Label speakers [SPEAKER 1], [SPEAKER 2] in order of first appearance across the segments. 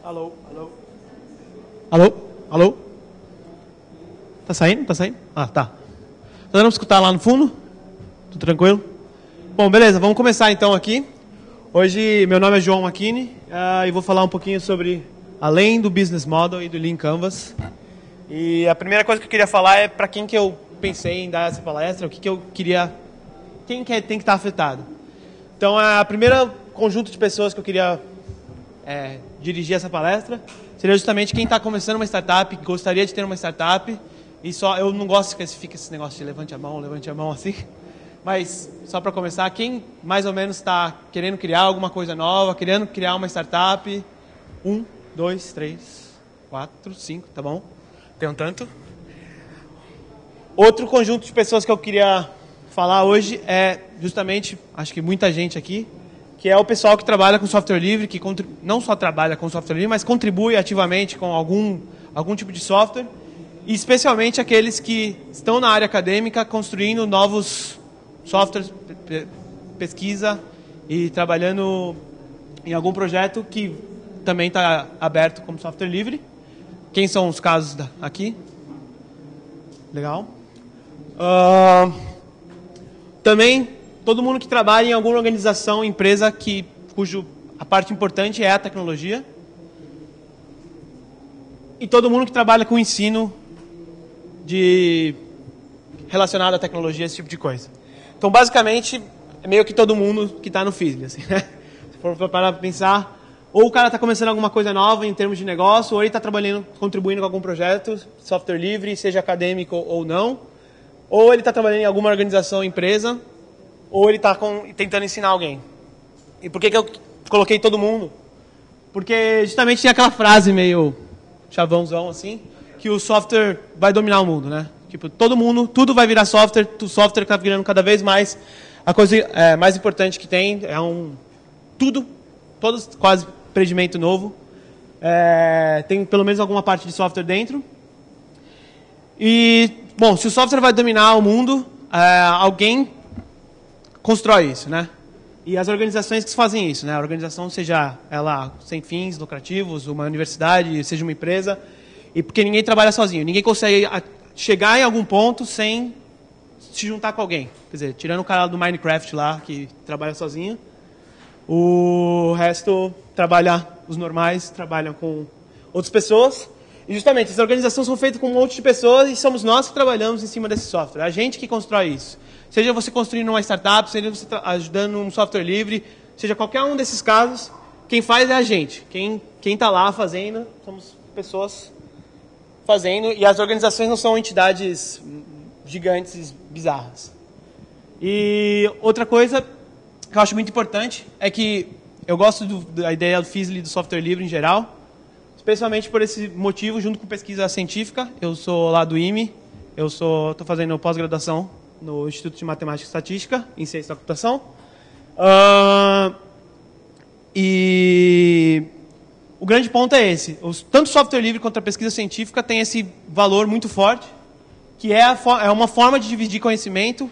[SPEAKER 1] Alô, alô. Alô, alô. Tá saindo? Tá saindo? Ah, tá. Tá dando pra escutar lá no fundo? Tudo tranquilo? Bom, beleza, vamos começar então aqui. Hoje, meu nome é João Makini e vou falar um pouquinho sobre, além do Business Model e do Lean Canvas. E a primeira coisa que eu queria falar é para quem que eu pensei em dar essa palestra, o que eu queria, quem que tem que estar afetado. Então, a primeira conjunto de pessoas que eu queria dirigir essa palestra seria justamente quem está começando uma startup, que gostaria de ter uma startup, e só eu não gosto que fique esse negócio de levante a mão assim, mas só para começar, quem mais ou menos está querendo criar alguma coisa nova, querendo criar uma startup, 1, 2, 3, 4, 5, tá bom? Tem um tanto. Outro conjunto de pessoas que eu queria falar hoje é justamente, acho que muita gente aqui, que é o pessoal que trabalha com software livre, que não só trabalha com software livre, mas contribui ativamente com algum tipo de software, e especialmente aqueles que estão na área acadêmica construindo novos softwares, pesquisa e trabalhando em algum projeto que também está aberto como software livre. Quem são os casos aqui? Legal. Também todo mundo que trabalha em alguma organização, empresa, cujo a parte importante é a tecnologia. E todo mundo que trabalha com ensino relacionado à tecnologia, esse tipo de coisa. Então, basicamente, é meio que todo mundo que está no FISB. Assim, né? Se for parar para pensar, ou o cara está começando alguma coisa nova em termos de negócio, ou ele está trabalhando, contribuindo com algum projeto, software livre, seja acadêmico ou não, ou ele está trabalhando em alguma organização, empresa, ou ele está tentando ensinar alguém. E por que eu coloquei todo mundo? Porque justamente tinha aquela frase meio chavãozão assim, que o software vai dominar o mundo, né? Tipo, todo mundo, tudo vai virar software, o software está virando cada vez mais. A coisa mais importante que tem é todos quase empreendimento novo. Tem pelo menos alguma parte de software dentro. E, bom, se o software vai dominar o mundo, alguém constrói isso, né? E as organizações que fazem isso, né? A organização, seja ela sem fins lucrativos, uma universidade, seja uma empresa, e porque ninguém trabalha sozinho, ninguém consegue chegar em algum ponto sem se juntar com alguém. Quer dizer, tirando o cara do Minecraft lá, que trabalha sozinho, o resto trabalha, os normais trabalham com outras pessoas. E justamente, as organizações são feitas com um monte de pessoas e somos nós que trabalhamos em cima desse software. A gente que constrói isso. Seja você construindo uma startup, seja você ajudando um software livre, seja qualquer um desses casos, quem faz é a gente. Quem está lá fazendo, somos pessoas fazendo, e as organizações não são entidades gigantes, bizarras. E outra coisa que eu acho muito importante é que eu gosto da ideia do FISLI, do software livre em geral, especialmente por esse motivo, junto com pesquisa científica. Eu sou lá do IME, estou fazendo pós-graduação no Instituto de Matemática e Estatística, em Ciência da Computação. E o grande ponto é esse. Tanto o software livre quanto a pesquisa científica tem esse valor muito forte, que é uma forma de dividir conhecimento.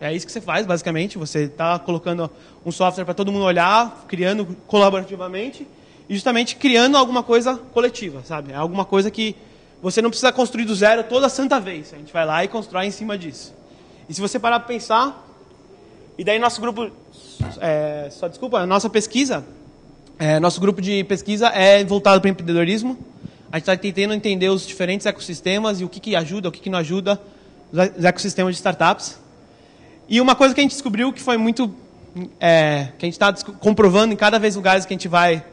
[SPEAKER 1] É isso que você faz, basicamente. Você está colocando um software para todo mundo olhar, criando colaborativamente, e justamente criando alguma coisa coletiva, sabe? É alguma coisa que você não precisa construir do zero toda santa vez. A gente vai lá e constrói em cima disso. E se você parar para pensar, e daí nosso grupo, nossa pesquisa, nosso grupo de pesquisa é voltado para o empreendedorismo. A gente está tentando entender os diferentes ecossistemas e o que ajuda, o que não ajuda os ecossistemas de startups. E uma coisa que a gente descobriu que foi muito, que a gente está comprovando em cada vez lugares que a gente vai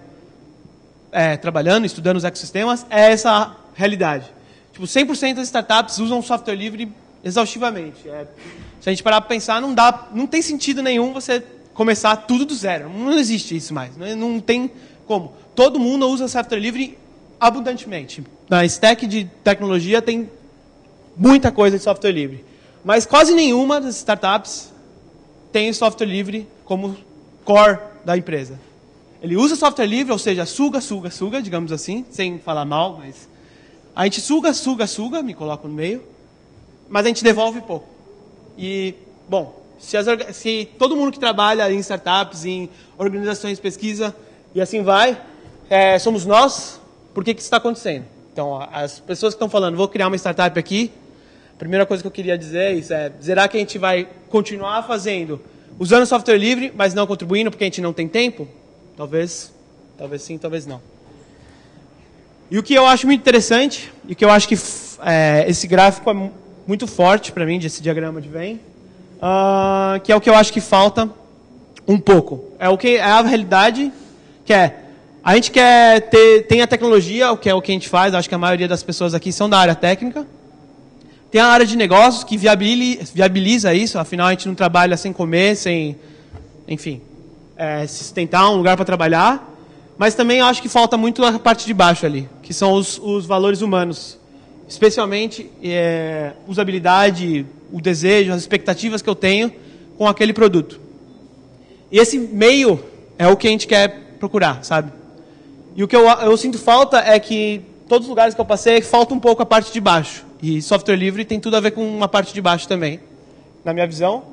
[SPEAKER 1] trabalhando, estudando os ecossistemas, é essa realidade. Tipo, 100% das startups usam software livre exaustivamente. Se a gente parar para pensar, não tem sentido nenhum você começar tudo do zero. Não existe isso mais. Não tem como. Todo mundo usa software livre abundantemente. Na stack de tecnologia tem muita coisa de software livre. Mas quase nenhuma das startups tem software livre como core da empresa. Ele usa software livre, ou seja, suga, digamos assim, sem falar mal, mas a gente suga, me coloco no meio, mas a gente devolve pouco. E, bom, se todo mundo que trabalha em startups, em organizações de pesquisa, e assim vai, somos nós, por que isso está acontecendo? Então, as pessoas que estão falando, vou criar uma startup aqui, a primeira coisa que eu queria dizer é isso, será que a gente vai continuar fazendo, usando software livre, mas não contribuindo porque a gente não tem tempo? Talvez sim, talvez não. E o que eu acho muito interessante, e que eu acho que esse gráfico é muito forte para mim, desse diagrama de Venn, que é o que eu acho que falta um pouco. É a realidade, que a gente tem a tecnologia, que é o que a gente faz, acho que a maioria das pessoas aqui são da área técnica. Tem a área de negócios que viabiliza isso, afinal a gente não trabalha sem comer, enfim, se sustentar, um lugar para trabalhar. Mas também acho que falta muito a parte de baixo ali, que são os valores humanos. Especialmente usabilidade, o desejo, as expectativas que eu tenho com aquele produto. E esse meio é o que a gente quer procurar, sabe? E o que eu sinto falta é que todos os lugares que eu passei, falta um pouco a parte de baixo. E software livre tem tudo a ver com uma parte de baixo também, na minha visão.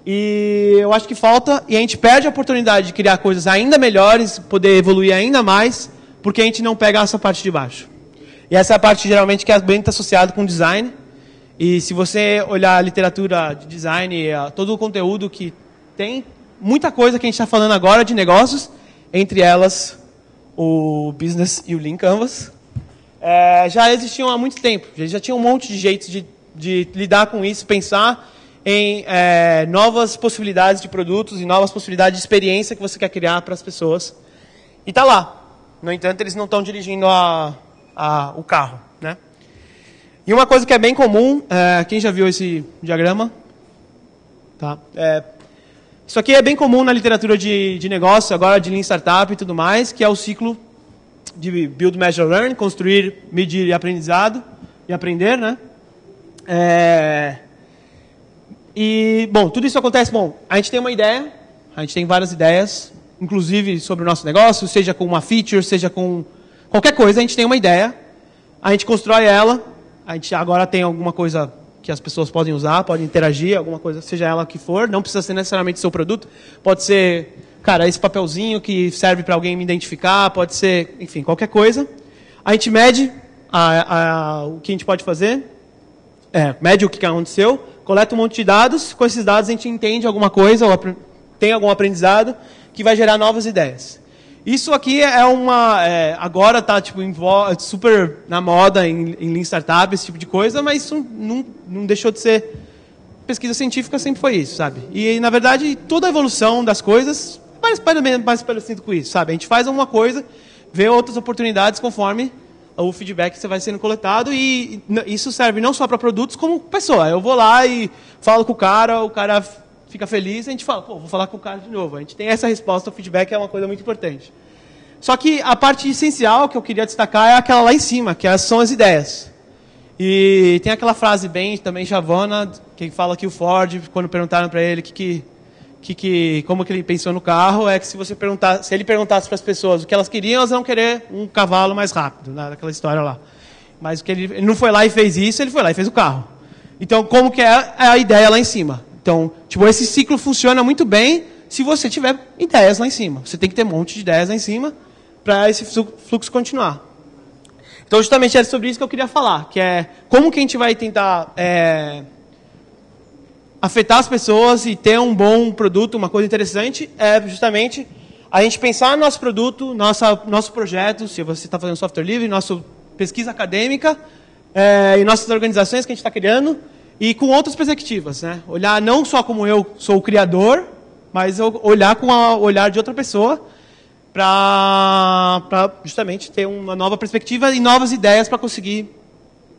[SPEAKER 1] E eu acho que falta, e a gente perde a oportunidade de criar coisas ainda melhores, poder evoluir ainda mais, porque a gente não pega essa parte de baixo. E essa é a parte, geralmente, que é bem associada com design. E se você olhar a literatura de design, todo o conteúdo que tem, muita coisa que a gente está falando agora de negócios, entre elas o Business e o Lean Canvas, já existiam há muito tempo. Já tinha um monte de jeitos de lidar com isso, pensar em novas possibilidades de produtos e novas possibilidades de experiência que você quer criar para as pessoas. E está lá. No entanto, eles não estão dirigindo o carro, né? E uma coisa que é bem comum, quem já viu esse diagrama? Tá? Isso aqui é bem comum na literatura de negócio, agora de Lean Startup e tudo mais, que é o ciclo de Build, Measure, Learn, construir, medir e aprendizado, e aprender, né? E, bom, tudo isso acontece, a gente tem uma ideia, a gente tem várias ideias, inclusive sobre o nosso negócio, seja com uma feature, seja com qualquer coisa, a gente tem uma ideia, a gente constrói ela, a gente agora tem alguma coisa que as pessoas podem usar, podem interagir, alguma coisa, seja ela que for, não precisa ser necessariamente seu produto, pode ser, cara, esse papelzinho que serve para alguém me identificar, pode ser, enfim, qualquer coisa. A gente mede o que a gente pode fazer, mede o que aconteceu, coleta um monte de dados, com esses dados a gente entende alguma coisa, ou tem algum aprendizado, que vai gerar novas ideias. Isso aqui agora está tipo, super na moda em Lean Startup, esse tipo de coisa, mas isso não deixou de ser... Pesquisa científica sempre foi isso, sabe? E, na verdade, toda a evolução das coisas mais parecido com isso, sabe? A gente faz alguma coisa, vê outras oportunidades conforme o feedback que você vai sendo coletado, e isso serve não só para produtos, como pessoa. Eu vou lá e falo com o cara fica feliz, a gente fala, vou falar com o cara de novo. A gente tem essa resposta, o feedback é uma coisa muito importante. Só que a parte essencial que eu queria destacar é aquela lá em cima, que são as ideias. E tem aquela frase bem também chavona, que fala que o Ford, quando perguntaram para ele como que ele pensou no carro, que se ele perguntasse para as pessoas o que elas queriam, elas iam querer um cavalo mais rápido, naquela história lá. Mas que ele não foi lá e fez isso, ele foi lá e fez o carro. Então, como que é a ideia lá em cima? Então, tipo, esse ciclo funciona muito bem se você tiver ideias lá em cima. Você tem que ter um monte de ideias lá em cima para esse fluxo continuar. Então, justamente era sobre isso que eu queria falar, que é como que a gente vai tentar afetar as pessoas e ter um bom produto, uma coisa interessante, justamente a gente pensar no nosso produto, nosso projeto, se você está fazendo software livre, nossa pesquisa acadêmica e nossas organizações que a gente está criando, e com outras perspectivas, né? Olhar não só como eu sou o criador, mas olhar com o olhar de outra pessoa para justamente ter uma nova perspectiva e novas ideias para conseguir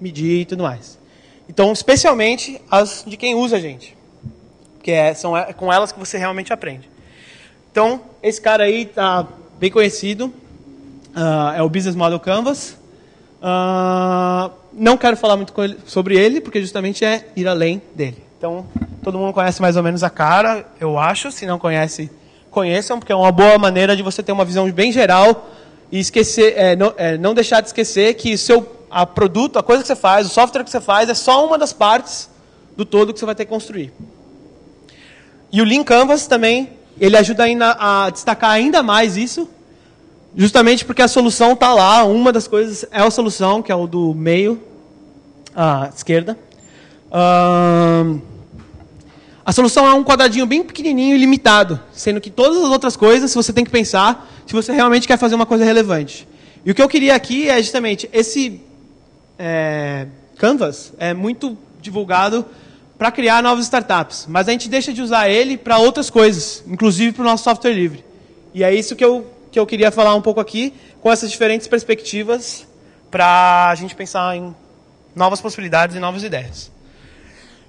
[SPEAKER 1] medir e tudo mais. Então, especialmente as de quem usa a gente, porque são com elas que você realmente aprende. Então, esse cara aí está bem conhecido, é o Business Model Canvas. Não quero falar muito sobre ele, porque justamente é ir além dele. Então, todo mundo conhece mais ou menos a cara, eu acho. Se não conhece, conheçam, porque é uma boa maneira de você ter uma visão bem geral e esquecer, não deixar de esquecer que a coisa que você faz, o software que você faz, é só uma das partes do todo que você vai ter que construir. E o Lean Canvas também, ele ajuda ainda a destacar ainda mais isso, Justamente porque a solução está lá, uma das coisas é a solução, que é o do meio, à esquerda. A solução é um quadradinho bem pequenininho e limitado, sendo que todas as outras coisas você tem que pensar se você realmente quer fazer uma coisa relevante. E o que eu queria aqui é justamente esse Canvas é muito divulgado para criar novas startups, mas a gente deixa de usar ele para outras coisas, inclusive para o nosso software livre. E é isso que eu queria falar um pouco aqui, com essas diferentes perspectivas, para a gente pensar em novas possibilidades e novas ideias.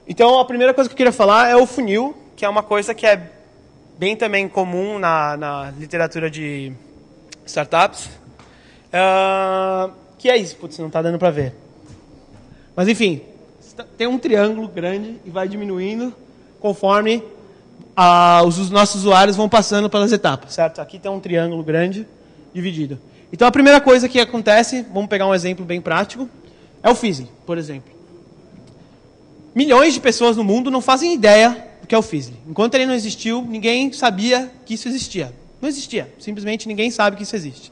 [SPEAKER 1] Então, a primeira coisa que eu queria falar é o funil, que é uma coisa que é bem também comum na literatura de startups. Que é isso, putz, não está dando para ver. Mas, enfim, tem um triângulo grande e vai diminuindo conforme os nossos usuários vão passando pelas etapas, certo? Aqui tem um triângulo grande dividido. Então, a primeira coisa que acontece, vamos pegar um exemplo bem prático, é o Fizzly, por exemplo. Milhões de pessoas no mundo não fazem ideia do que é o Fizzly. Enquanto ele não existiu, ninguém sabia que isso existia. Não existia. Simplesmente ninguém sabe que isso existe.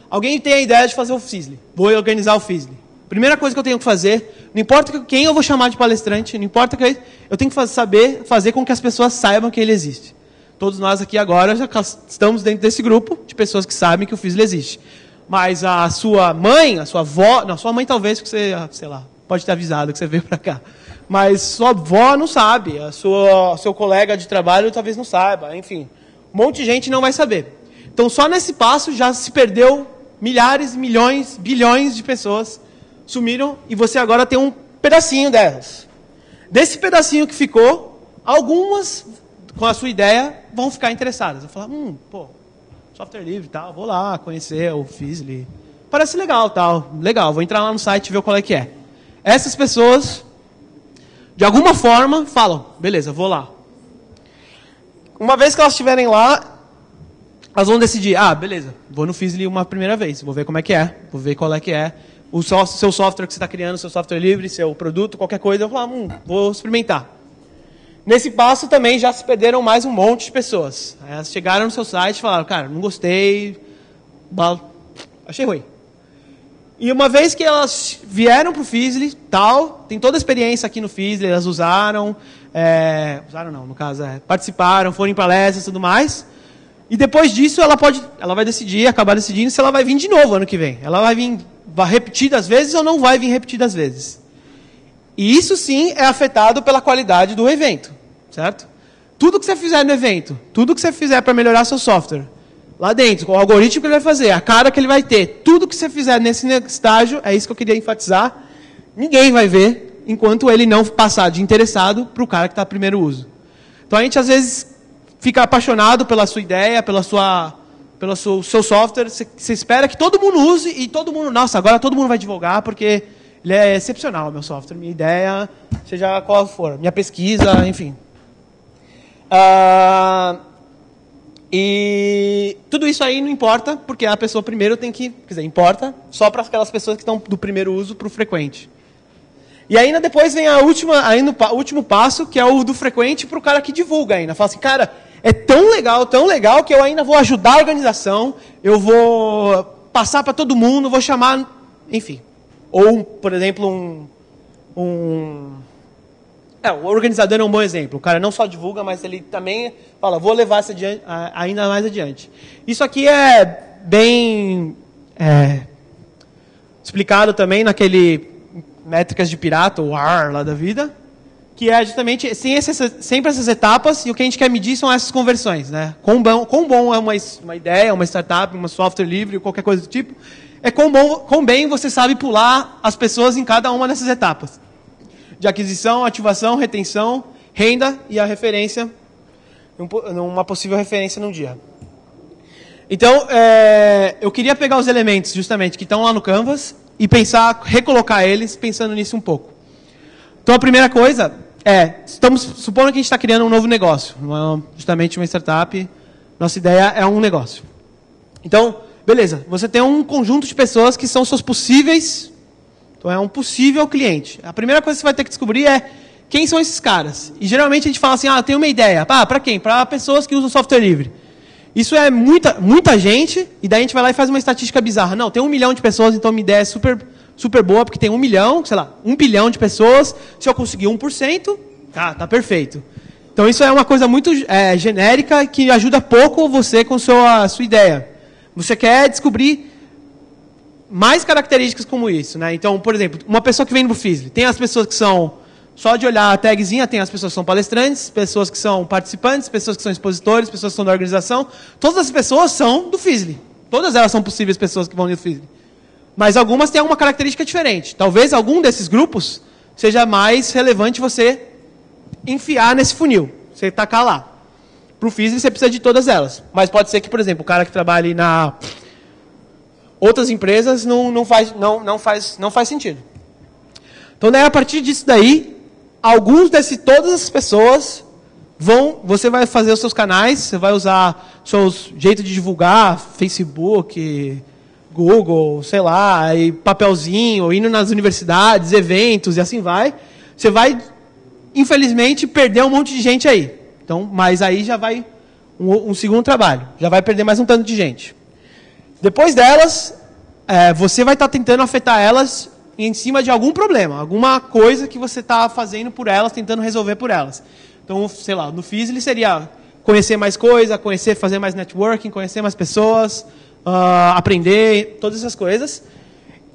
[SPEAKER 1] Alguém tem a ideia de fazer o Fizzly. Vou organizar o Fizzly. Primeira coisa que eu tenho que fazer, não importa quem eu vou chamar de palestrante, não importa que eu tenho que saber fazer com que as pessoas saibam que ele existe. Todos nós aqui agora já estamos dentro desse grupo de pessoas que sabem que o Fizzly existe. Mas a sua mãe, a sua avó, não, sua mãe talvez, porque você, sei lá, pode ter avisado que você veio para cá. Mas sua avó não sabe, seu colega de trabalho talvez não saiba, enfim. Um monte de gente não vai saber. Então, só nesse passo já se perdeu milhares, milhões, bilhões de pessoas sumiram e você agora tem um pedacinho delas. Desse pedacinho que ficou, algumas, com a sua ideia, vão ficar interessadas. Vão falar, pô, software livre e tal, vou lá conhecer o Fizzly. Parece legal, tal. Legal, vou entrar lá no site e ver qual é que é. Essas pessoas, de alguma forma, falam, beleza, vou lá. Uma vez que elas estiverem lá, elas vão decidir, beleza, vou no Fizzly uma primeira vez, vou ver como é que é, vou ver qual é que é. O seu software que você está criando, seu software livre, seu produto, qualquer coisa, eu vou falar, vou experimentar. Nesse passo também já se perderam mais um monte de pessoas. Elas chegaram no seu site e falaram, cara, não gostei, achei ruim. E uma vez que elas vieram para o Fizzly, tem toda a experiência aqui no Fizzly, elas usaram não, no caso, participaram, foram em palestras e tudo mais. E depois disso ela vai decidir, acabar decidindo se ela vai vir de novo ano que vem. Ela vai vir repetidas vezes ou não vai vir repetidas vezes. E isso sim é afetado pela qualidade do evento, certo? Tudo que você fizer no evento, tudo que você fizer para melhorar seu software, lá dentro, com o algoritmo que ele vai fazer, a cara que ele vai ter, tudo que você fizer nesse estágio, é isso que eu queria enfatizar, ninguém vai ver enquanto ele não passar de interessado para o cara que está primeiro uso. Então a gente às vezes fica apaixonado pela sua ideia, pelo seu software, você espera que todo mundo use e todo mundo, nossa, agora todo mundo vai divulgar porque ele é excepcional, meu software, minha ideia, seja qual for, minha pesquisa, enfim. E tudo isso aí não importa, porque a pessoa primeiro tem que, importa só para aquelas pessoas que estão do primeiro uso para o frequente. E ainda depois vem o último passo, que é o do frequente para o cara que divulga ainda. Fala assim, cara, é tão legal que eu ainda vou ajudar a organização, eu vou passar para todo mundo, vou chamar, enfim. Ou, por exemplo, o organizador é um bom exemplo. O cara não só divulga, mas ele também fala, vou levar isso ainda mais adiante. Isso aqui é bem explicado também naquele métricas de pirata, ou AR lá da vida, que é justamente sempre essas etapas, e o que a gente quer medir são essas conversões. Né? Quão bom é uma ideia, uma startup, um software livre, qualquer coisa do tipo, é quão bem você sabe pular as pessoas em cada uma dessas etapas. De aquisição, ativação, retenção, renda e a referência, uma possível referência num dia. Então, eu queria pegar os elementos, justamente, que estão lá no Canvas e recolocar eles, pensando nisso um pouco. Então, a primeira coisa supondo que a gente está criando um novo negócio, não é justamente uma startup, nossa ideia é um negócio. Então, beleza, você tem um conjunto de pessoas que são seus possíveis, então é um possível cliente. A primeira coisa que você vai ter que descobrir é quem são esses caras. E geralmente a gente fala assim, eu tenho uma ideia. Para quem? Para pessoas que usam software livre. Isso é muita gente, e daí a gente vai lá e faz uma estatística bizarra. Não, tem 1 milhão de pessoas, então minha ideia é super boa, porque tem 1 milhão, sei lá, 1 bilhão de pessoas. Se eu conseguir 1%, tá perfeito. Então isso é uma coisa muito genérica, que ajuda pouco você com a sua ideia. Você quer descobrir mais características como isso, né? Então, por exemplo, uma pessoa que vem no Fizzly, tem as pessoas que são, só de olhar a tagzinha, tem as pessoas que são palestrantes, pessoas que são participantes, pessoas que são expositores, pessoas que são da organização. Todas as pessoas são do Fizzly. Todas elas são possíveis pessoas que vão no Fizzly. Mas algumas têm alguma característica diferente. Talvez algum desses grupos seja mais relevante você enfiar nesse funil, você tacar lá. Para o Fizzly você precisa de todas elas. Mas pode ser que, por exemplo, o cara que trabalhe na outras empresas não faz sentido. Então, daí, a partir disso daí, todas as pessoas você vai fazer os seus canais, você vai usar seus jeitos de divulgar, Facebook, Google, sei lá, e papelzinho, indo nas universidades, eventos e assim vai. Você vai, infelizmente, perder um monte de gente aí. Então, mas aí já vai um segundo trabalho, já vai perder mais um tanto de gente. Depois delas, você vai estar tentando afetar elas em cima de algum problema, alguma coisa que você está fazendo por elas, tentando resolver por elas. Então, sei lá, no Fizzly seria conhecer mais coisa, fazer mais networking, conhecer mais pessoas, aprender, todas essas coisas.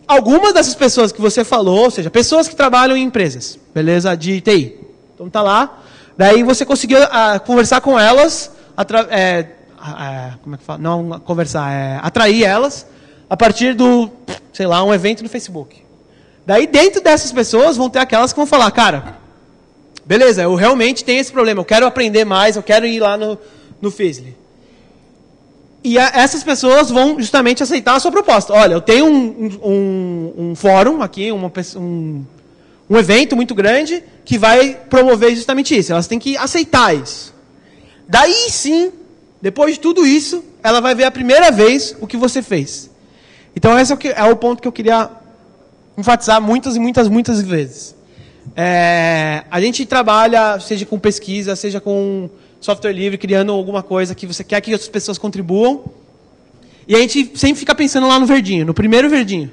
[SPEAKER 1] Algumas dessas pessoas que você falou, ou seja, pessoas que trabalham em empresas, beleza, de TI. Então tá lá, daí você conseguiu conversar com elas, como é que fala? Não conversar, atrair elas a partir sei lá, um evento no Facebook. Daí, dentro dessas pessoas, vão ter aquelas que vão falar, cara, beleza, eu realmente tenho esse problema, eu quero aprender mais, eu quero ir lá no Fizzly. E essas pessoas vão justamente aceitar a sua proposta. Olha, eu tenho um fórum aqui, um evento muito grande, que vai promover justamente isso. Elas têm que aceitar isso. Daí sim, depois de tudo isso, ela vai ver a primeira vez o que você fez. Então, esse é o ponto que eu queria enfatizar muitas vezes. A gente trabalha, seja com pesquisa, seja com software livre, criando alguma coisa que você quer que outras pessoas contribuam. E a gente sempre fica pensando lá no verdinho, no primeiro verdinho.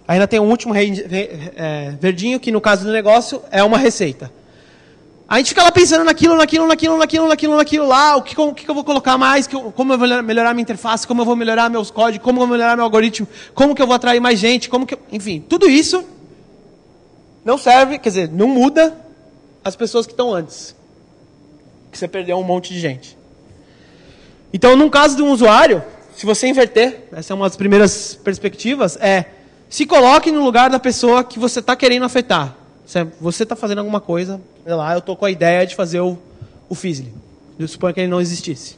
[SPEAKER 1] Ainda tem um último verdinho, que no caso do negócio é uma receita. A gente fica lá pensando naquilo lá, o que eu vou colocar mais, como eu vou melhorar minha interface, como eu vou melhorar meus códigos, como eu vou melhorar meu algoritmo, como que eu vou atrair mais gente, enfim, tudo isso não serve, quer dizer, não muda as pessoas que estão antes. Que você perdeu um monte de gente. Então, num caso de um usuário, se você inverter, essa é uma das primeiras perspectivas, se coloque no lugar da pessoa que você está querendo afetar. Você está fazendo alguma coisa, sei lá, eu estou com a ideia de fazer o Fizzly. Eu suponho que ele não existisse.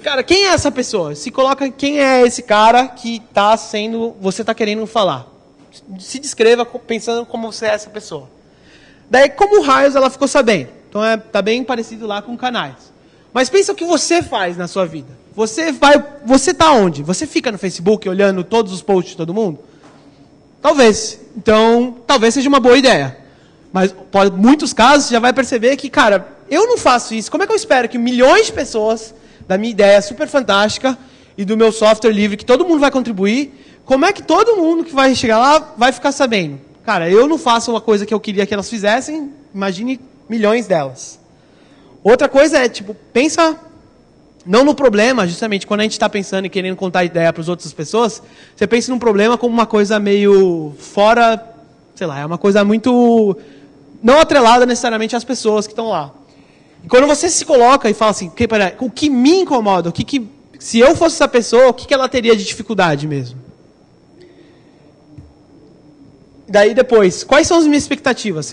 [SPEAKER 1] Cara, quem é essa pessoa? Se coloca, quem é esse cara que você está querendo falar? Se descreva pensando como você é essa pessoa. Daí, como raios ela ficou sabendo? Então, tá bem parecido lá com canais. Mas pensa o que você faz na sua vida. Você está onde? Você fica no Facebook olhando todos os posts de todo mundo? Talvez. Então, talvez seja uma boa ideia. Mas, em muitos casos, você já vai perceber que, cara, eu não faço isso. Como é que eu espero que milhões de pessoas, da minha ideia super fantástica, e do meu software livre, que todo mundo vai contribuir, como é que todo mundo que vai chegar lá vai ficar sabendo? Cara, eu não faço uma coisa que eu queria que elas fizessem, imagine milhões delas. Outra coisa pensa não no problema, justamente, quando a gente está pensando e querendo contar ideia para as outras pessoas, você pensa num problema como uma coisa meio fora, sei lá, é uma coisa muito não atrelada necessariamente às pessoas que estão lá. E quando você se coloca e fala assim, peraí, o que me incomoda, se eu fosse essa pessoa, o que ela teria de dificuldade mesmo? Daí depois, quais são as minhas expectativas?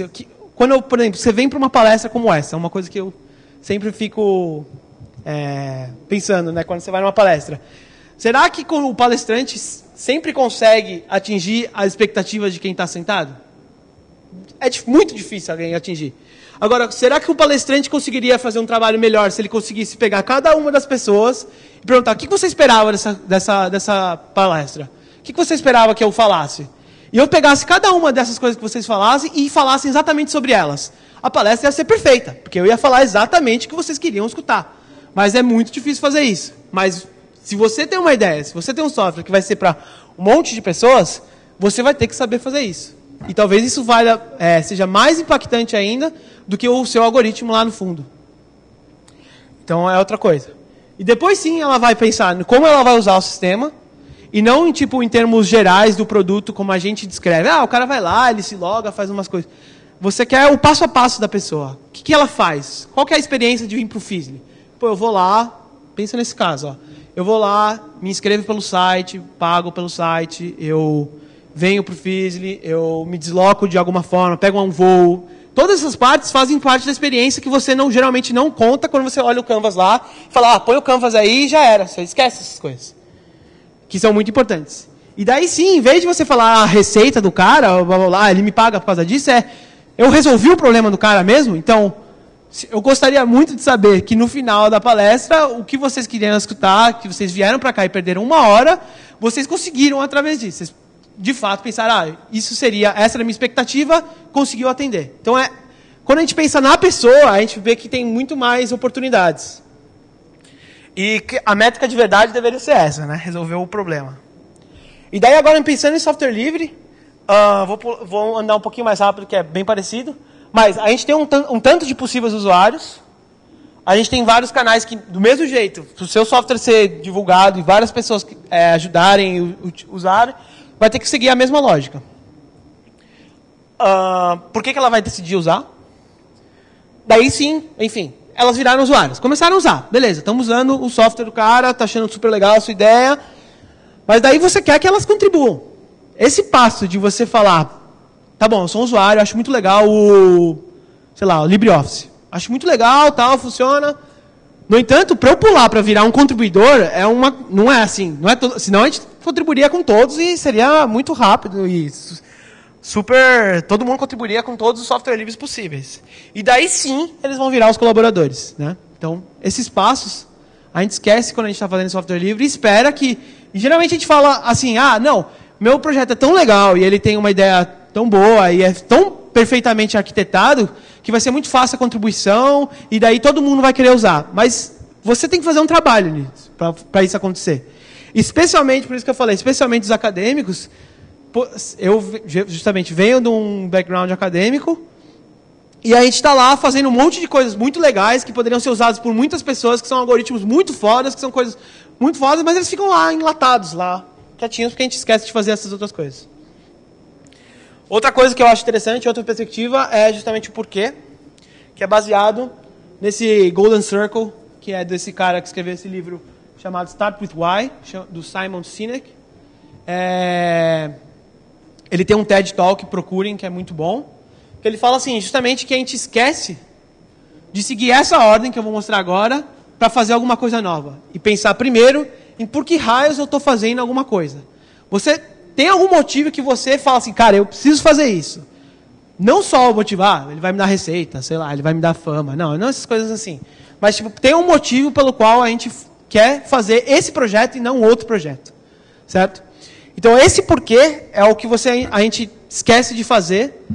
[SPEAKER 1] Quando, por exemplo, você vem para uma palestra como essa, é uma coisa que eu sempre fico pensando, né, quando você vai numa palestra. Será que o palestrante sempre consegue atingir as expectativas de quem está sentado? É muito difícil alguém atingir. Agora, será que o palestrante conseguiria fazer um trabalho melhor se ele conseguisse pegar cada uma das pessoas e perguntar o que você esperava dessa palestra? O que você esperava que eu falasse? E eu pegasse cada uma dessas coisas que vocês falassem e falassem exatamente sobre elas. A palestra ia ser perfeita, porque eu ia falar exatamente o que vocês queriam escutar. Mas é muito difícil fazer isso. Mas se você tem uma ideia, se você tem um software que vai ser para um monte de pessoas, você vai ter que saber fazer isso. E talvez isso seja mais impactante ainda do que o seu algoritmo lá no fundo. Então é outra coisa. E depois sim ela vai pensar em como ela vai usar o sistema, e não em termos gerais do produto, como a gente descreve. O cara vai lá, ele se loga, faz umas coisas. Você quer o passo a passo da pessoa. O que ela faz? Qual que é a experiência de vir para o Fizzly? Pô, eu vou lá, pensa nesse caso, ó. Eu vou lá, me inscrevo pelo site, pago pelo site, eu venho para o Fizzly, eu me desloco de alguma forma, pego um voo. Todas essas partes fazem parte da experiência que você geralmente não conta quando você olha o Canvas lá e fala, põe o Canvas aí e já era. Você esquece essas coisas. Que são muito importantes. E daí sim, em vez de você falar a receita do cara, ele me paga por causa disso, eu resolvi o problema do cara mesmo, então eu gostaria muito de saber que no final da palestra, o que vocês queriam escutar, que vocês vieram para cá e perderam 1 hora, vocês conseguiram através disso. Vocês, de fato, pensaram, essa era a minha expectativa, conseguiu atender. Então, quando a gente pensa na pessoa, a gente vê que tem muito mais oportunidades. E a métrica de verdade deveria ser essa, né? Resolver o problema. E daí, agora, pensando em software livre, vou andar um pouquinho mais rápido, que é bem parecido. Mas a gente tem um tanto de possíveis usuários. A gente tem vários canais que, do mesmo jeito, se o seu software ser divulgado e várias pessoas ajudarem e usarem, vai ter que seguir a mesma lógica. Por que ela vai decidir usar? Daí sim, enfim, elas viraram usuários. Começaram a usar. Beleza, estamos usando o software do cara, está achando super legal a sua ideia. Mas daí você quer que elas contribuam. Esse passo de você falar, tá bom, eu sou um usuário, acho muito legal o LibreOffice. Acho muito legal, tal, funciona. No entanto, para eu pular para virar um contribuidor, não é assim. Senão a gente contribuiria com todos e seria muito rápido e todo mundo contribuiria com todos os software livres possíveis. E daí sim, eles vão virar os colaboradores, né? Então, esses passos, a gente esquece quando a gente está fazendo software livre e espera que... E geralmente a gente fala assim, não, meu projeto é tão legal e ele tem uma ideia tão boa e é tão perfeitamente arquitetado que vai ser muito fácil a contribuição e daí todo mundo vai querer usar. Mas você tem que fazer um trabalho nisso, para isso acontecer. Especialmente, por isso que eu falei, especialmente os acadêmicos, eu justamente venho de um background acadêmico e a gente está lá fazendo um monte de coisas muito legais que poderiam ser usadas por muitas pessoas, que são algoritmos muito fodas, que são coisas muito fodas, mas eles ficam lá, enlatados, lá, quietinhos, porque a gente esquece de fazer essas outras coisas. Outra coisa que eu acho interessante, outra perspectiva, é justamente o porquê, que é baseado nesse Golden Circle, que é desse cara que escreveu esse livro chamado Start With Why, do Simon Sinek. Ele tem um TED Talk, procurem, que é muito bom. Que ele fala assim, justamente que a gente esquece de seguir essa ordem que eu vou mostrar agora para fazer alguma coisa nova. E pensar primeiro em por que raios eu estou fazendo alguma coisa. Você tem algum motivo que você fala assim, cara, eu preciso fazer isso. Não só o motivar, ele vai me dar receita, sei lá, ele vai me dar fama. Não essas coisas assim. Mas tem um motivo pelo qual a gente quer fazer esse projeto e não outro projeto. Certo? Então, esse porquê é o que a gente esquece de fazer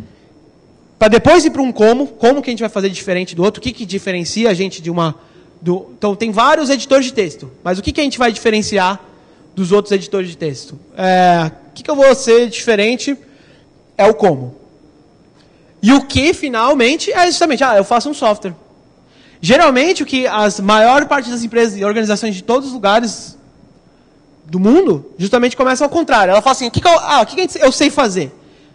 [SPEAKER 1] para depois ir para um como que a gente vai fazer diferente do outro, o que diferencia a gente de uma... Então, tem vários editores de texto, mas o que a gente vai diferenciar dos outros editores de texto? O que eu vou ser diferente é o como. E o que, finalmente, é justamente, eu faço um software. Geralmente, o que a maior parte das empresas e organizações de todos os lugares do mundo, justamente começam ao contrário. Ela fala assim, o que eu sei fazer?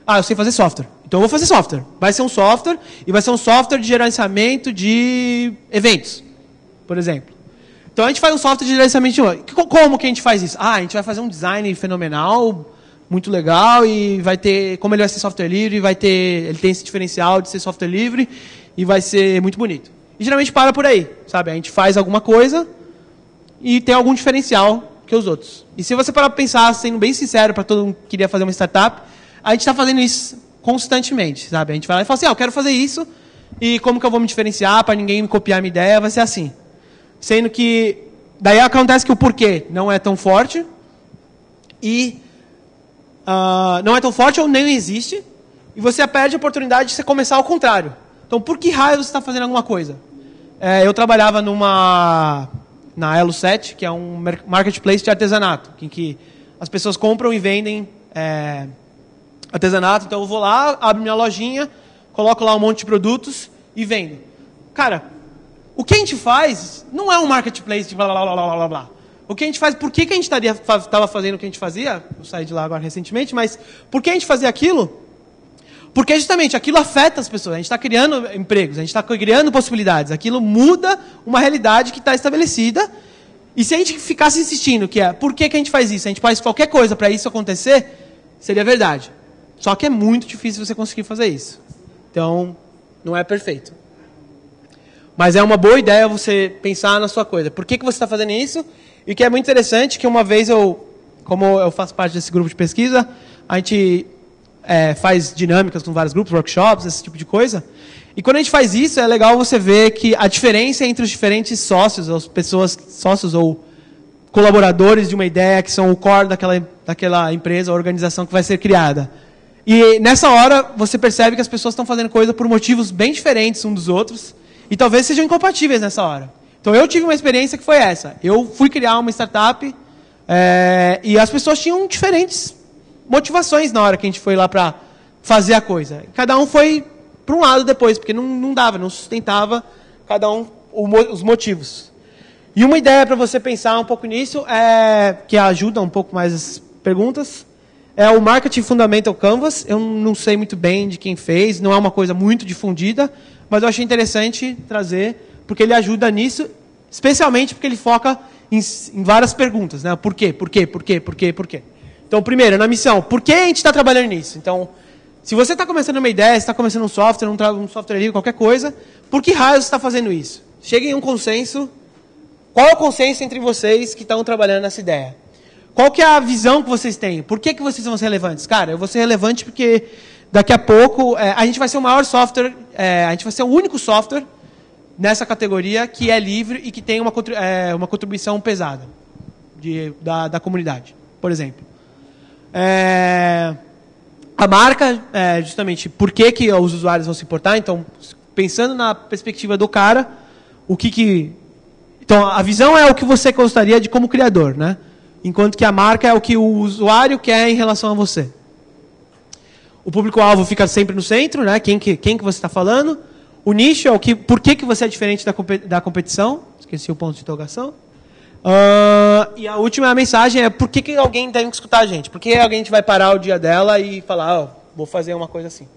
[SPEAKER 1] Eu sei fazer software. Então, eu vou fazer software. Vai ser um software, e vai ser um software de gerenciamento de eventos, por exemplo. Então, a gente faz um software de gerenciamento de eventos. Como que a gente faz isso? A gente vai fazer um design fenomenal, muito legal, e vai ter, como ele vai ser software livre, ele tem esse diferencial de ser software livre, e vai ser muito bonito. E geralmente para por aí, sabe? A gente faz alguma coisa e tem algum diferencial que os outros. E se você parar para pensar, sendo bem sincero, para todo mundo que queria fazer uma startup, a gente está fazendo isso constantemente, sabe? A gente vai lá e fala assim, eu quero fazer isso, e como que eu vou me diferenciar para ninguém me copiar a minha ideia, vai ser assim. Sendo que, daí acontece que o porquê não é tão forte, e não é tão forte ou nem existe, e você perde a oportunidade de você começar ao contrário. Então, por que raio você está fazendo alguma coisa? eu trabalhava na Elo 7, que é um marketplace de artesanato, em que as pessoas compram e vendem artesanato. Então eu vou lá, abro minha lojinha, coloco lá um monte de produtos e vendo. Cara, o que a gente faz não é um marketplace de blá blá blá blá blá blá. O que a gente faz, por que a gente estava fazendo o que a gente fazia? Eu saí de lá agora recentemente, mas por que a gente fazia aquilo? Porque justamente aquilo afeta as pessoas. A gente está criando empregos, a gente está criando possibilidades. Aquilo muda uma realidade que está estabelecida. E se a gente ficasse insistindo que por que a gente faz isso? A gente faz qualquer coisa para isso acontecer, seria verdade. Só que é muito difícil você conseguir fazer isso. Então, não é perfeito. Mas é uma boa ideia você pensar na sua coisa. Por que você está fazendo isso? E o que é muito interessante, que uma vez como eu faço parte desse grupo de pesquisa, a gente faz dinâmicas com vários grupos, workshops, esse tipo de coisa. E quando a gente faz isso, é legal você ver que a diferença entre os diferentes sócios, as pessoas, sócios ou colaboradores de uma ideia, que são o core daquela empresa, organização que vai ser criada. E nessa hora, você percebe que as pessoas estão fazendo coisa por motivos bem diferentes uns dos outros, e talvez sejam incompatíveis nessa hora. Então eu tive uma experiência que foi essa. Eu fui criar uma startup, e as pessoas tinham diferentes motivações na hora que a gente foi lá para fazer a coisa. Cada um foi para um lado depois, porque não dava, não sustentava cada um os motivos. E uma ideia para você pensar um pouco nisso, que ajuda um pouco mais as perguntas, é o Marketing Fundamental Canvas. Eu não sei muito bem de quem fez, não é uma coisa muito difundida, mas eu achei interessante trazer, porque ele ajuda nisso, especialmente porque ele foca em várias perguntas, né? Por quê? Por quê? Por quê? Por quê? Por quê? Então, primeiro, na missão, por que a gente está trabalhando nisso? Então, se você está começando uma ideia, está começando um software livre, qualquer coisa, por que raios você está fazendo isso? Cheguem em um consenso. Qual é o consenso entre vocês que estão trabalhando nessa ideia? Qual que é a visão que vocês têm? Por que vocês vão ser relevantes? Cara, eu vou ser relevante porque daqui a pouco a gente vai ser o maior software, a gente vai ser o único software nessa categoria que é livre e que tem uma contribuição pesada da comunidade, por exemplo. A marca, justamente, por que os usuários vão se importar? Então, pensando na perspectiva do cara, então, a visão é o que você gostaria de como criador, né? Enquanto que a marca é o que o usuário quer em relação a você. O público-alvo fica sempre no centro, né? Quem que você está falando. O nicho é por que você é diferente da competição. Esqueci o ponto de interrogação. E a última mensagem é por que alguém deve escutar a gente? Por que alguém vai parar o dia dela e falar, vou fazer uma coisa assim?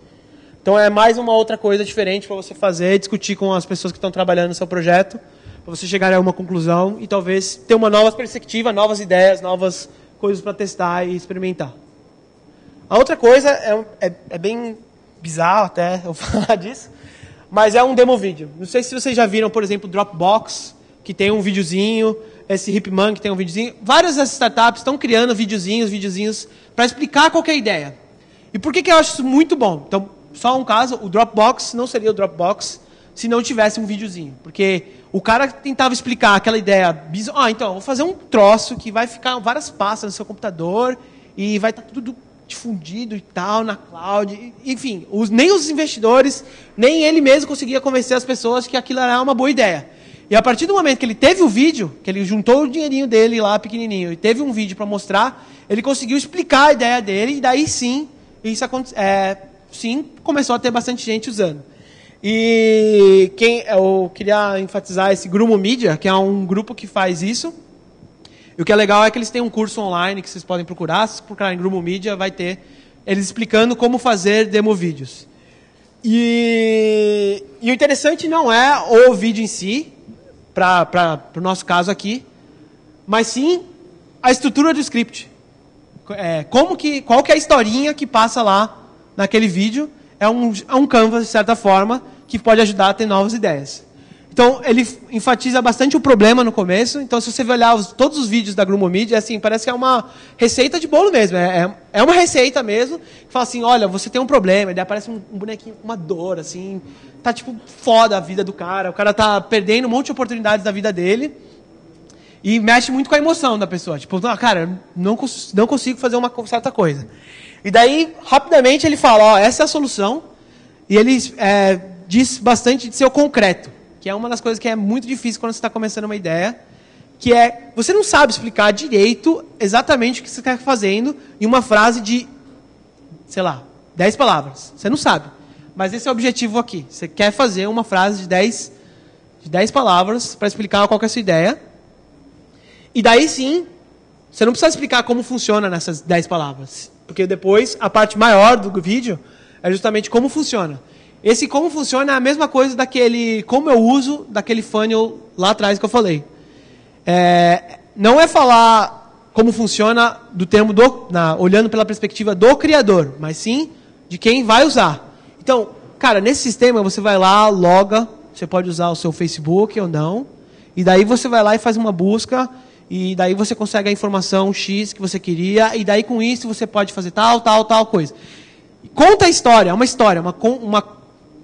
[SPEAKER 1] Então é mais uma outra coisa diferente para você fazer, discutir com as pessoas que estão trabalhando no seu projeto, para você chegar a uma conclusão e talvez ter uma nova perspectiva, novas ideias, novas coisas para testar e experimentar. A outra coisa é bem bizarro até eu falar disso, mas é um demo vídeo. Não sei se vocês já viram, por exemplo, o Dropbox, que tem um videozinho, esse Hipman que tem um videozinho. Várias dessas startups estão criando videozinhos para explicar qualquer ideia. E por que eu acho isso muito bom? Então, só um caso, o Dropbox não seria o Dropbox se não tivesse um videozinho. Porque o cara tentava explicar aquela ideia, então, eu vou fazer um troço que vai ficar várias pastas no seu computador e vai estar tudo difundido e tal, na cloud. Enfim, nem os investidores, nem ele mesmo conseguia convencer as pessoas que aquilo era uma boa ideia. E a partir do momento que ele teve o vídeo, que ele juntou o dinheirinho dele lá pequenininho e teve um vídeo para mostrar, ele conseguiu explicar a ideia dele e daí sim, começou a ter bastante gente usando. E eu queria enfatizar esse Grumo Media, que é um grupo que faz isso. E o que é legal é que eles têm um curso online que vocês podem procurar. Se procurarem Grumo Media, vai ter eles explicando como fazer demo vídeos. E o interessante não é o vídeo em si, para o nosso caso aqui, mas sim a estrutura do script. Qual que é a historinha que passa lá naquele vídeo? É um canvas, de certa forma, que pode ajudar a ter novas ideias. Então, ele enfatiza bastante o problema no começo. Então, se você olhar todos os vídeos da Grumo Media, parece que é uma receita de bolo mesmo. É uma receita mesmo, que fala assim, olha, você tem um problema, e daí aparece um bonequinho com uma dor, assim, tá tipo foda a vida do cara, o cara tá perdendo um monte de oportunidades da vida dele, e mexe muito com a emoção da pessoa. Tipo, cara, não consigo fazer uma certa coisa. E daí, rapidamente, ele fala, essa é a solução, e ele diz bastante de ser o concreto. que é uma das coisas que é muito difícil quando você está começando uma ideia, que é, você não sabe explicar direito exatamente o que você está fazendo em uma frase de, sei lá, 10 palavras. Você não sabe. Mas esse é o objetivo aqui. Você quer fazer uma frase de 10 palavras para explicar qual que é a sua ideia. E daí sim, você não precisa explicar como funciona nessas 10 palavras. Porque depois, a parte maior do vídeo é justamente como funciona. Esse como funciona é a mesma coisa daquele como eu uso daquele funnel lá atrás que eu falei. Não é falar como funciona do termo olhando pela perspectiva do criador, mas sim de quem vai usar. Então, cara, nesse sistema você vai lá, loga, você pode usar o seu Facebook ou não, e daí você vai lá e faz uma busca, e daí você consegue a informação X que você queria, e daí com isso você pode fazer tal coisa. Conta a história,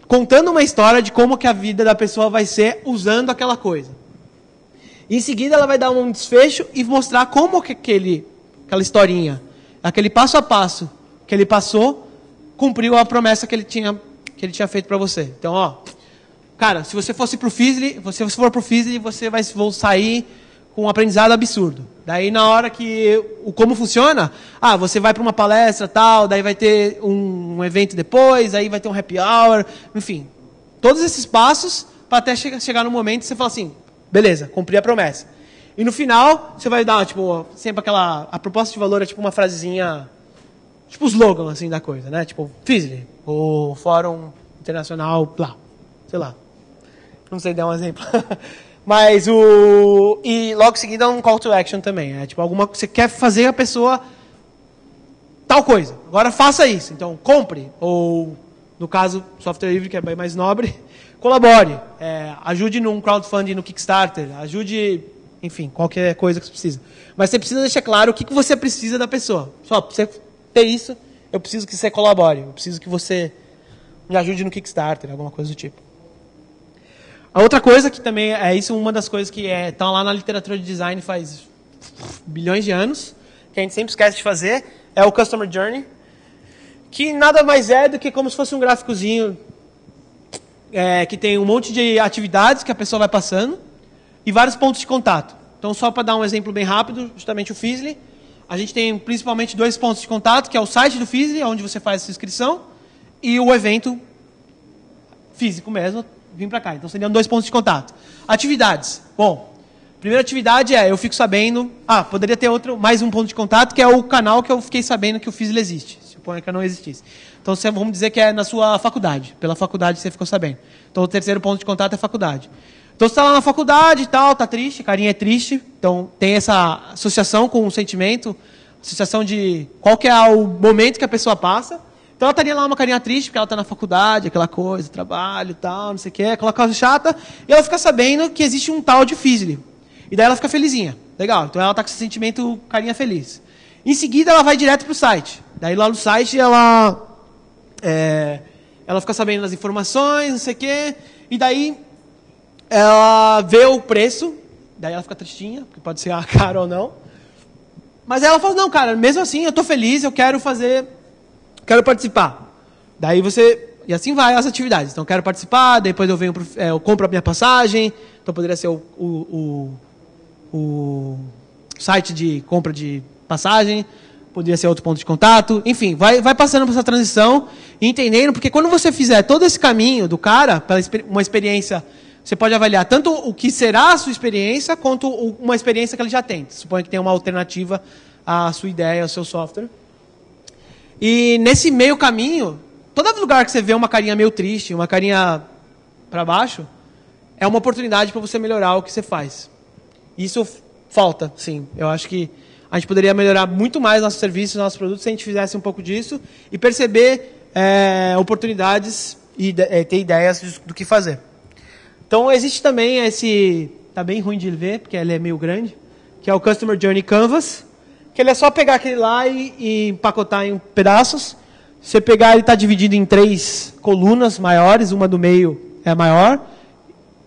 [SPEAKER 1] contando uma história de como que a vida da pessoa vai ser usando aquela coisa. Em seguida ela vai dar um desfecho e mostrar como que aquela historinha, aquele passo a passo que ele passou, cumpriu a promessa que ele tinha feito para você. Então, ó, cara, se você for pro Feasly, você vai sair com um aprendizado absurdo. Daí, na hora que como funciona, você vai para uma palestra tal, daí vai ter um evento depois, aí vai ter um happy hour, enfim. Todos esses passos para até chegar no momento que você fala assim, beleza, cumpri a promessa. E no final, você vai dar, tipo, sempre a proposta de valor é tipo uma frasezinha, tipo o slogan, assim, da coisa, né? Tipo, Feasly, o Fórum Internacional, lá, sei lá. Não sei dar um exemplo. Mas e logo em seguida um call to action também. É tipo alguma você quer fazer a pessoa tal coisa. Agora faça isso. Então compre ou no caso software livre que é bem mais nobre, colabore, ajude num crowdfunding no Kickstarter, ajude, enfim, qualquer coisa que você precisa. Mas você precisa deixar claro o que você precisa da pessoa. Só para você ter isso, eu preciso que você colabore, eu preciso que você me ajude no Kickstarter, alguma coisa do tipo. A outra coisa que também uma das coisas que está lá na literatura de design faz bilhões de anos, que a gente sempre esquece de fazer, é o Customer Journey, que nada mais é do que como se fosse um gráficozinho que tem um monte de atividades que a pessoa vai passando e vários pontos de contato. Então, só para dar um exemplo bem rápido, justamente o Feasly, a gente tem principalmente 2 pontos de contato, que é o site do Feasly, onde você faz a sua inscrição, e o evento físico mesmo, vim para cá. Então, seriam 2 pontos de contato. Atividades. Bom, primeira atividade eu fico sabendo... poderia ter mais um ponto de contato, que é o canal que eu fiquei sabendo que o Feasly existe. Suponha que não existisse. Então, vamos dizer que é na sua faculdade. Pela faculdade você ficou sabendo. Então, o terceiro ponto de contato é a faculdade. Então, você está lá na faculdade e tal, está triste, carinha é triste. Então, tem essa associação com o sentimento, associação de qual que é o momento que a pessoa passa. Então ela estaria lá uma carinha triste, porque ela está na faculdade, aquela coisa, trabalho e tal, não sei o que, aquela coisa chata, e ela fica sabendo que existe um tal de Feasly. E daí ela fica felizinha. Legal, então ela está com esse sentimento carinha feliz. Em seguida ela vai direto para o site. Daí lá no site ela fica sabendo das informações, não sei o que, e daí ela vê o preço, daí ela fica tristinha, porque pode ser caro ou não. Mas ela fala, não, cara, mesmo assim eu estou feliz, eu quero participar. Daí e assim vai as atividades. Então, quero participar, depois eu compro a minha passagem. Então, poderia ser o site de compra de passagem, poderia ser outro ponto de contato. Enfim, vai passando por essa transição e entendendo, porque quando você fizer todo esse caminho do cara, uma experiência, você pode avaliar tanto o que será a sua experiência, quanto uma experiência que ele já tem. Suponha que tem uma alternativa à sua ideia, ao seu software. E nesse meio caminho, todo lugar que você vê uma carinha meio triste, uma carinha para baixo, é uma oportunidade para você melhorar o que você faz. Isso falta, sim. Eu acho que a gente poderia melhorar muito mais nossos serviços, nossos produtos, se a gente fizesse um pouco disso e perceber oportunidades e ter ideias do que fazer. Então, existe também está bem ruim de ver, porque ele é meio grande, que é o Customer Journey Canvas, que ele é só pegar aquele lá e empacotar em pedaços. Se você pegar, ele está dividido em 3 colunas maiores, uma do meio é a maior,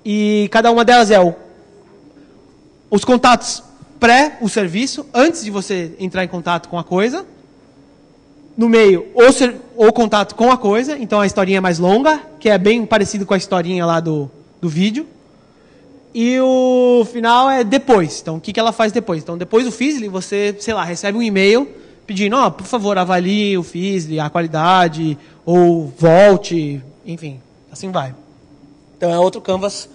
[SPEAKER 1] e cada uma delas os contatos o serviço, antes de você entrar em contato com a coisa. No meio, o contato com a coisa, então a historinha é mais longa, que é bem parecido com a historinha lá do vídeo. e o final é depois. Então, o que ela faz depois? Então, depois do Fizzly, você, sei lá, recebe um e-mail pedindo, por favor, avalie o Fizzly, a qualidade, ou volte, enfim, assim vai. Então, é outro canvas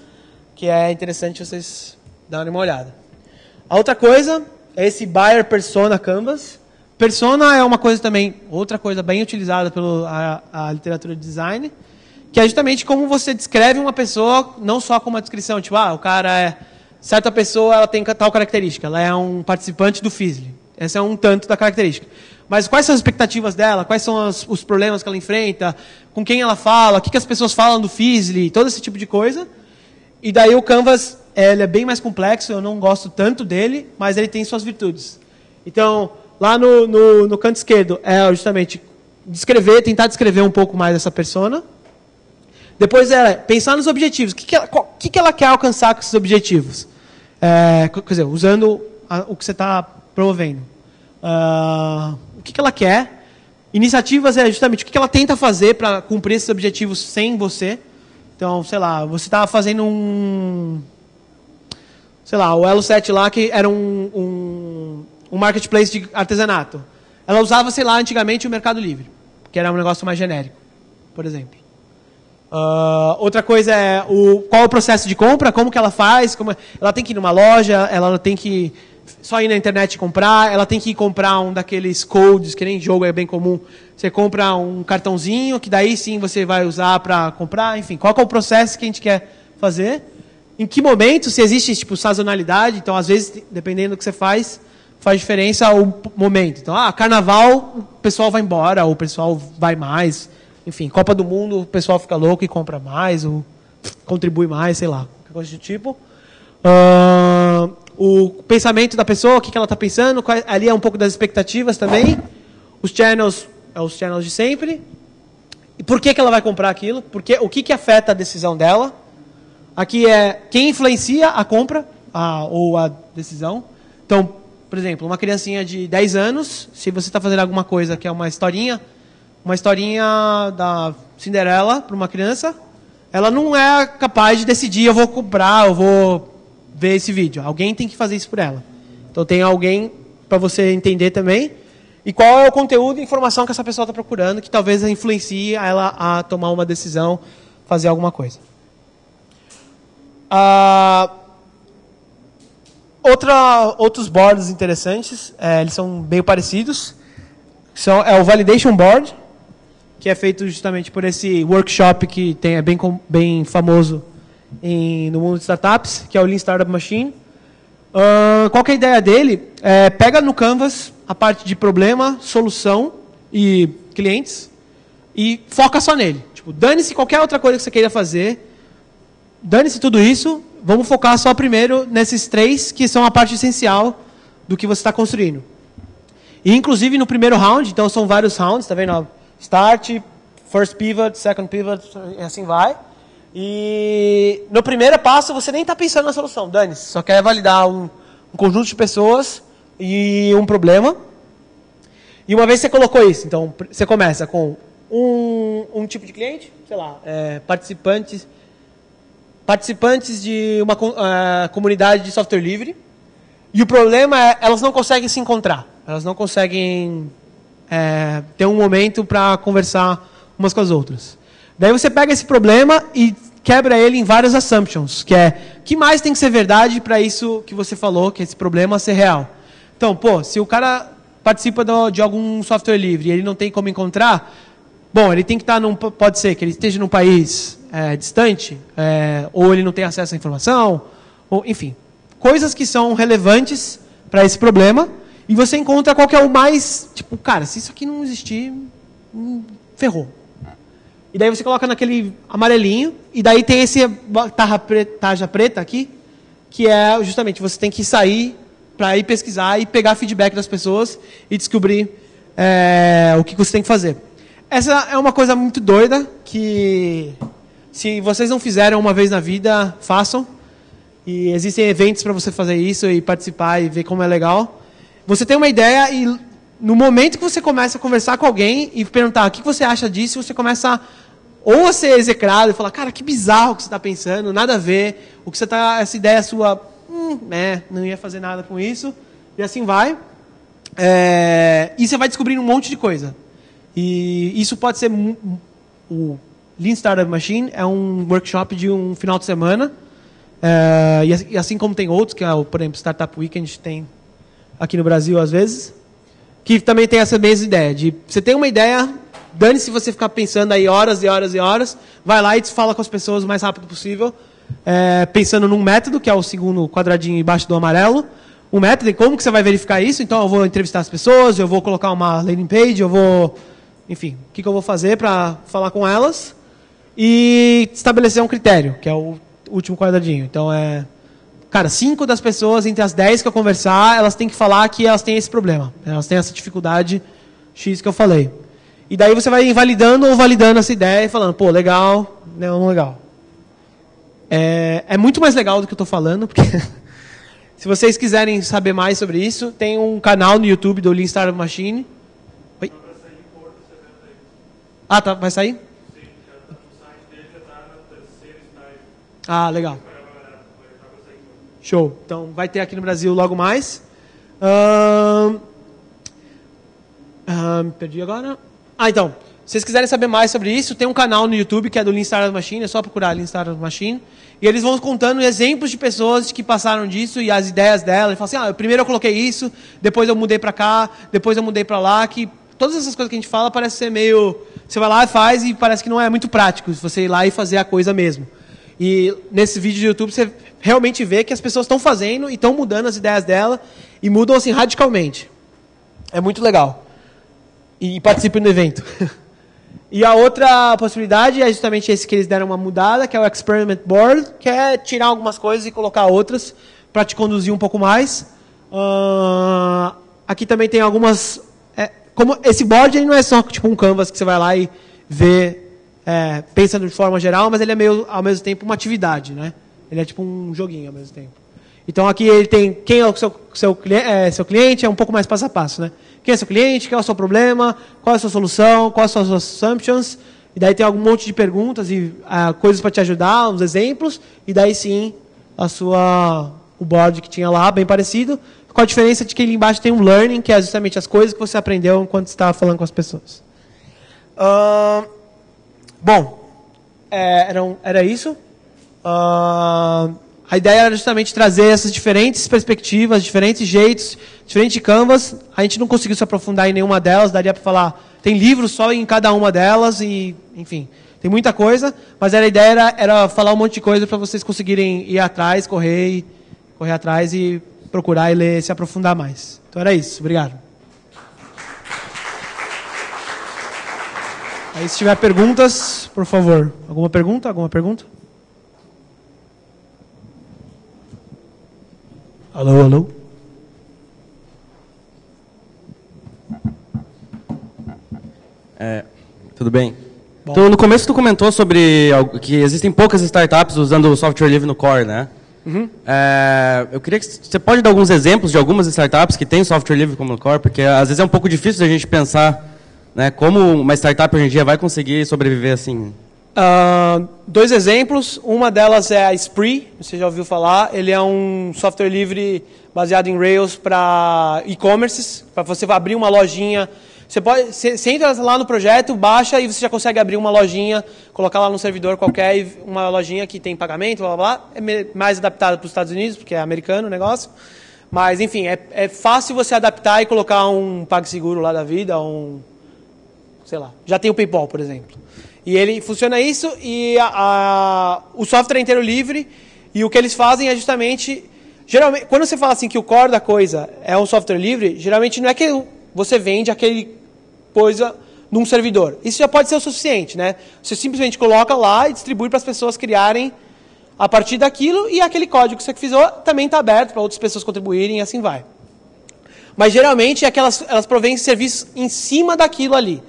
[SPEAKER 1] que é interessante vocês darem uma olhada. A outra coisa é esse Buyer Persona Canvas. Persona é uma coisa também, outra coisa bem utilizada pela literatura de design, que é justamente como você descreve uma pessoa, não só com uma descrição, tipo, o cara é... Certa pessoa, ela tem tal característica, ela é um participante do Fizzly. Esse é um tanto da característica. Mas quais são as expectativas dela? Quais são os problemas que ela enfrenta? Com quem ela fala? O que as pessoas falam do Fizzly? Todo esse tipo de coisa. E daí o Canvas, ele é bem mais complexo, eu não gosto tanto dele, mas ele tem suas virtudes. Então, lá no canto esquerdo, é justamente tentar descrever um pouco mais essa persona. Depois é pensar nos objetivos. O que ela quer alcançar com esses objetivos? Quer dizer, usando o que você está promovendo. O que ela quer? Iniciativas é justamente o que ela tenta fazer para cumprir esses objetivos sem você. Então, sei lá, você está fazendo sei lá, o Elo 7 lá, que era um marketplace de artesanato. Ela usava, sei lá, antigamente o Mercado Livre, que era um negócio mais genérico, por exemplo. Outra coisa é qual é o processo de compra, como que ela faz, ela tem que ir numa loja, ela tem que só ir na internet e comprar, ela tem que ir comprar um daqueles codes, que nem jogo é bem comum, você compra um cartãozinho, que daí sim você vai usar para comprar, enfim, qual que é o processo que a gente quer fazer, em que momento, se existe tipo sazonalidade, então às vezes, dependendo do que você faz diferença o momento. Então, carnaval, o pessoal vai embora, ou o pessoal vai mais. Enfim, Copa do Mundo, o pessoal fica louco e compra mais, ou contribui mais, sei lá, coisa do tipo. O pensamento da pessoa, o que ela está pensando, ali é um pouco das expectativas também. Os channels de sempre. E por que ela vai comprar aquilo? O que afeta a decisão dela? Aqui é quem influencia a compra ou a decisão. Então, por exemplo, uma criancinha de 10 anos, se você está fazendo alguma coisa que é uma historinha da Cinderela para uma criança, ela não é capaz de decidir, eu vou comprar, eu vou ver esse vídeo. Alguém tem que fazer isso por ela. Então tem alguém para você entender também. E qual é o conteúdo e informação que essa pessoa está procurando, que talvez influencie ela a tomar uma decisão, fazer alguma coisa. Outros boards interessantes, eles são meio parecidos. É o Validation Board, que é feito justamente por esse workshop que é bem famoso no mundo de startups, que é o Lean Startup Machine. Qual que é a ideia dele? Pega no Canvas a parte de problema, solução e clientes e foca só nele. Tipo, dane-se qualquer outra coisa que você queira fazer, dane-se tudo isso, vamos focar só primeiro nesses 3 que são a parte essencial do que você está construindo. E, inclusive, no primeiro round, então são vários rounds, tá vendo? Start, first pivot, second pivot, e assim vai. E no primeiro passo, você nem está pensando na solução, dane-se. Só quer validar um conjunto de pessoas e um problema. E uma vez que você colocou isso, então você começa com um tipo de cliente, sei lá, participantes de uma comunidade de software livre. E o problema é elas não conseguem se encontrar. Elas não conseguem ter um momento para conversar umas com as outras. Daí você pega esse problema e quebra ele em várias assumptions, que é o que mais tem que ser verdade para isso que você falou, que esse problema ser real. Então, se o cara participa de algum software livre e ele não tem como encontrar, bom, ele tem que estar pode ser que ele esteja num país distante, ou ele não tem acesso à informação, ou, enfim, coisas que são relevantes para esse problema, e você encontra qual que é o mais, tipo, cara, se isso aqui não existir, ferrou. E daí você coloca naquele amarelinho, e daí tem esse tarja preta aqui, que é justamente, você tem que sair para ir pesquisar e pegar feedback das pessoas e descobrir o que você tem que fazer. Essa é uma coisa muito doida, que se vocês não fizeram uma vez na vida, façam. E existem eventos para você fazer isso e participar e ver como é legal. Você tem uma ideia e no momento que você começa a conversar com alguém e perguntar o que você acha disso, você começa a ou a ser execrado e falar, cara, que bizarro o que você está pensando, nada a ver, o que você tá, essa ideia sua, não ia fazer nada com isso, e assim vai. E você vai descobrindo um monte de coisa. E isso pode ser... O Lean Startup Machine é um workshop de um final de semana, e assim como tem outros, que é o, por exemplo, Startup Weekend tem aqui no Brasil às vezes, que também tem essa mesma ideia, de você tem uma ideia, dane-se você ficar pensando aí horas e horas e horas, vai lá e fala com as pessoas o mais rápido possível, pensando num método, que é o segundo quadradinho embaixo do amarelo, o método, e como que você vai verificar isso? Então eu vou entrevistar as pessoas, eu vou colocar uma landing page, eu vou... Enfim, o que eu vou fazer para falar com elas e estabelecer um critério, que é o último quadradinho. Então, cara, 5 das pessoas entre as 10 que eu conversar, elas têm que falar que elas têm esse problema. Elas têm essa dificuldade X que eu falei. E daí você vai invalidando ou validando essa ideia e falando, pô, legal, não legal. É muito mais legal do que eu estou falando, porque... Se vocês quiserem saber mais sobre isso, tem um canal no YouTube do Lean Startup Machine. Oi? Ah, tá, vai sair? Sim, o site dele já está na terceira estágio. Ah, legal. Show. Então, vai ter aqui no Brasil logo mais. Perdi agora. Então, se vocês quiserem saber mais sobre isso, tem um canal no YouTube que é do Lean Startup Machine, é só procurar Lean Startup Machine. E eles vão contando exemplos de pessoas que passaram disso e as ideias dela. E falam assim, primeiro eu coloquei isso, depois eu mudei para cá, depois eu mudei para lá. Que todas essas coisas que a gente fala parece ser meio... Você vai lá e faz e parece que não é muito prático você ir lá e fazer a coisa mesmo. E nesse vídeo do YouTube você realmente vê que as pessoas estão fazendo e estão mudando as ideias dela e mudam assim radicalmente. É muito legal. E participem do evento. E a outra possibilidade é justamente esse que eles deram uma mudada, que é o Experiment Board, que é tirar algumas coisas e colocar outras para te conduzir um pouco mais. Aqui também tem algumas... como esse board ele não é só tipo um canvas que você vai lá e vê, pensa de forma geral, mas ele é meio, ao mesmo tempo uma atividade, né? Ele é tipo um joguinho ao mesmo tempo. Então aqui ele tem quem é o seu cliente, é um pouco mais passo a passo, né? Quem é seu cliente, qual é o seu problema, qual é a sua solução, quais são as suas assumptions, e daí tem algum monte de perguntas e coisas para te ajudar, uns exemplos, e daí sim o board que tinha lá, bem parecido, com a diferença de que ali embaixo tem um learning, que é justamente as coisas que você aprendeu enquanto estava falando com as pessoas. Era isso. A ideia era justamente trazer essas diferentes perspectivas, diferentes jeitos, diferentes canvas. A gente não conseguiu se aprofundar em nenhuma delas, daria para falar... Tem livros só em cada uma delas, e enfim, tem muita coisa, mas a ideia era falar um monte de coisa para vocês conseguirem ir atrás, correr atrás e procurar e ler, se aprofundar mais. Então era isso, obrigado. Aí se tiver perguntas, por favor. Alguma pergunta? Alô?
[SPEAKER 2] Tudo bem? Bom. Então, no começo tu comentou sobre que existem poucas startups usando o software livre no core, né? Uhum. Eu queria que você pode dar alguns exemplos de algumas startups que têm software livre como no core, porque às vezes é um pouco difícil a gente pensar, né, como uma startup hoje em dia vai conseguir sobreviver assim.
[SPEAKER 1] 2 exemplos. Uma delas é a Spree, você já ouviu falar. Ele é um software livre baseado em Rails para e-commerces, para você abrir uma lojinha. Você entra lá no projeto, baixa e você já consegue abrir uma lojinha, colocar lá no servidor qualquer, uma lojinha que tem pagamento, blá, blá, blá. É mais adaptado para os Estados Unidos, porque é americano o negócio. Mas, enfim, é fácil você adaptar e colocar um PagSeguro lá da vida, sei lá, já tem o PayPal, por exemplo. E ele funciona isso, e o software é inteiro livre, e o que eles fazem é justamente... Geralmente, quando você fala assim que o core da coisa é um software livre, geralmente não é que você vende aquele coisa num servidor. Isso já pode ser o suficiente, né? Você simplesmente coloca lá e distribui para as pessoas criarem a partir daquilo, e aquele código que você fez também está aberto para outras pessoas contribuírem, e assim vai. Mas geralmente elas provêm serviços em cima daquilo ali.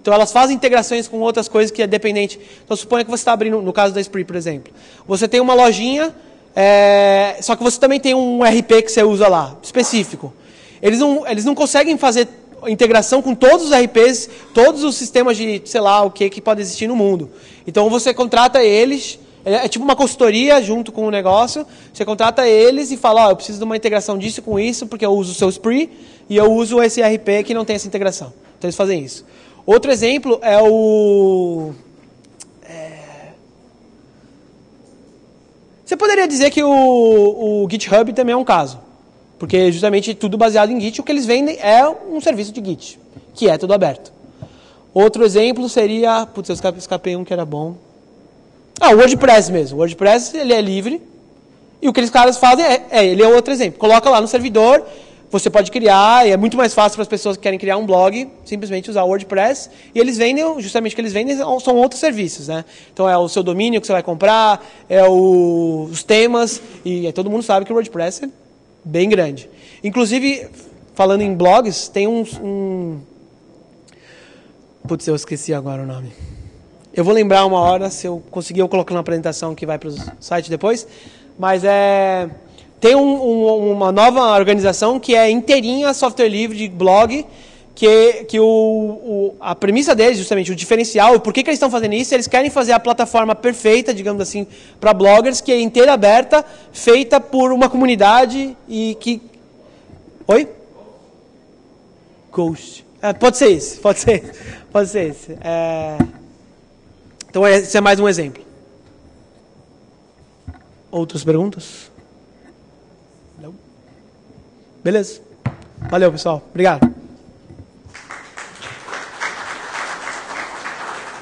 [SPEAKER 1] Então, elas fazem integrações com outras coisas que é dependente. Então, suponha que você está abrindo, no caso da Spree, por exemplo. Você tem uma lojinha, só que você também tem um RP que você usa lá, específico. Eles não conseguem fazer integração com todos os RPs, todos os sistemas de, sei lá, o que pode existir no mundo. Então você contrata eles, é tipo uma consultoria junto com o negócio, você contrata eles e fala, eu preciso de uma integração disso com isso, porque eu uso o seu Spree e eu uso esse RP que não tem essa integração. Então eles fazem isso. Outro exemplo é o... Você poderia dizer que o GitHub também é um caso. Porque justamente tudo baseado em Git, o que eles vendem é um serviço de Git, que é tudo aberto. Outro exemplo seria... Putz, eu escapei um que era bom. O WordPress mesmo. O WordPress, ele é livre. E o que eles caras fazem ele é outro exemplo. Coloca lá no servidor, você pode criar, e é muito mais fácil para as pessoas que querem criar um blog, simplesmente usar o WordPress. E eles vendem, justamente o que eles vendem são outros serviços, né? Então é o seu domínio que você vai comprar, os temas, e todo mundo sabe que o WordPress é bem grande. Inclusive, falando em blogs, tem Putz, eu esqueci agora o nome. Eu vou lembrar uma hora, se eu conseguir, eu coloco na apresentação que vai para o site depois. Mas tem uma nova organização que é inteirinha software livre de blog, que a premissa deles, justamente, o diferencial, por que eles estão fazendo isso? Eles querem fazer a plataforma perfeita, digamos assim, para bloggers, que é inteira aberta, feita por uma comunidade e que... Oi? Ghost. Pode ser esse, pode ser esse. Então, esse é mais um exemplo. Outras perguntas? Não? Beleza. Valeu, pessoal. Obrigado.